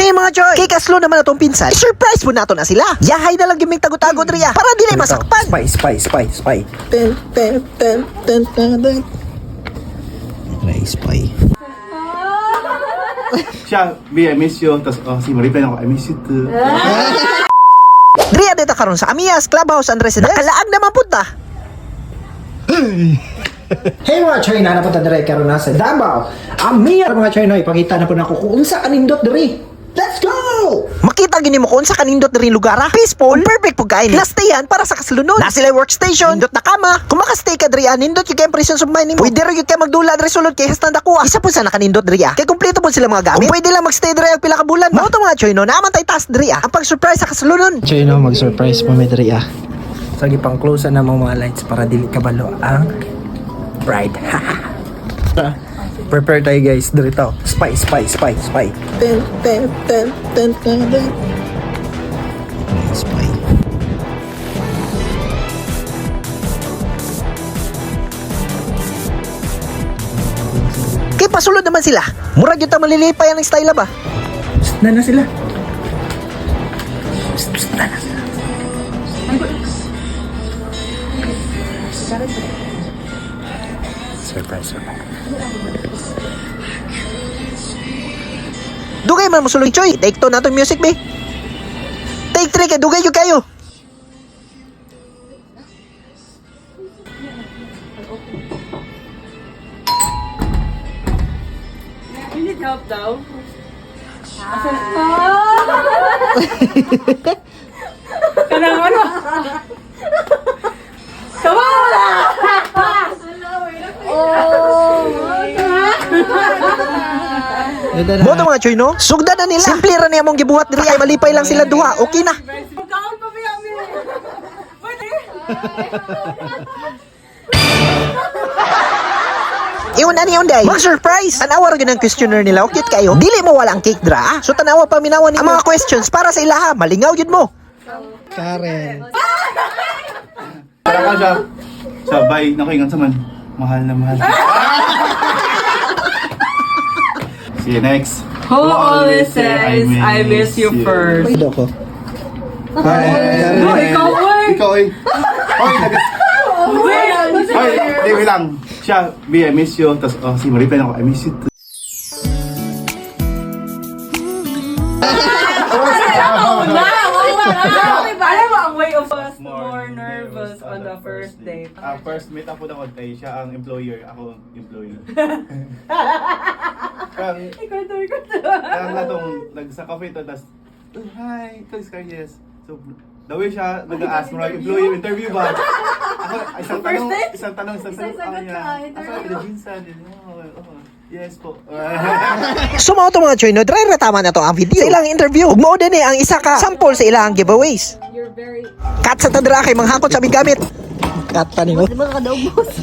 Hey mga choy, kay kaslo naman atong pinsan, surprise po nato na sila. Yahay na lang giming tago-tago diriya para dili masakpan. Spy. Ten. Spy. Siya, B, I miss you. Tapos, si Maripay ako, I miss you too. Diriya dito karon sa Amias Clubhouse and Residence. Nakalaag naman punta. Hey mga Choy, napunta diri karon na sa Davao. Amiya mga Choy, no, ipakita na po nako kung unsa kanindot diri. Let's go! Makita gini mo kung sa kanindot diri lugar. Peaceful, perfect po kain. Nastayan para sa kasalunod. Na sila workstation, nindot na kama. Kung makastay ka diri, nindot yung impression of mind mo. Pwede rin yung magdula diri sulod kay stand ako. Isa po sa nakanindot diri. Kay kumpleto po sila mga gamit. Kung pwede lang magstay diri ang pila ka bulan. Mao to mga Choy, no, naman tay taas diri. Ang pag-surprise sa kasalunod. Choy, no, mag-surprise po may diri Sige pang close na mo mga lights para dili kabalo ang bride. Prepare tayo guys, dito. Spy. Ten. Spy. Kay pasulod naman sila. Murag yung malilipay ang style ba? Na sila. Surprise. Dugay man mo sulod Choy. Take 2 na itong music be. Take 3 kay dugay yung kayo. You need help daw? Kanang ano? Come on! Mo to mga Choy, no? Sugda na nila. Simple ra niya mong gibuhat diri ay malipay lang sila duha. Okay na. Magkaon pa ba yami? Pwede? Iwan na niyon day. Mag-surprise. Tanawa ra gyud ang questioner nila. Okay kayo. Dili mo wala ang cake dra. So tanawa pa minawan ni ang mga questions para sa ilaha. Malingaw gyud mo. Karen. Para ka siya, sabay, nakuingan sa man. Mahal na mahal. See you next. Who always says, I miss you first? Ito ko. Oh, ikaw, boy! Ikaw ay. Oy, wait lang. Siya, B, I miss you. Tapos, si Maripay ako, I miss you too. Alam mo ang way of us more nervous on the first date. First meet up po na kay siya ang employer, ako ang employee. Kang na tong nagsa cafe to tas hi, please car yes. So the way siya nag-ask mo like employee interview ba? Ako isang tanong yes po. So mao to mga Choy, no? Dry tama na to ang video. Sa ilang interview. Ug mao din ang isa ka sample sa ilang giveaways. You're very... Kat sa tadra kay manghakot sa aming gamit. Kat pa ni mo. Di ba kadaog boss?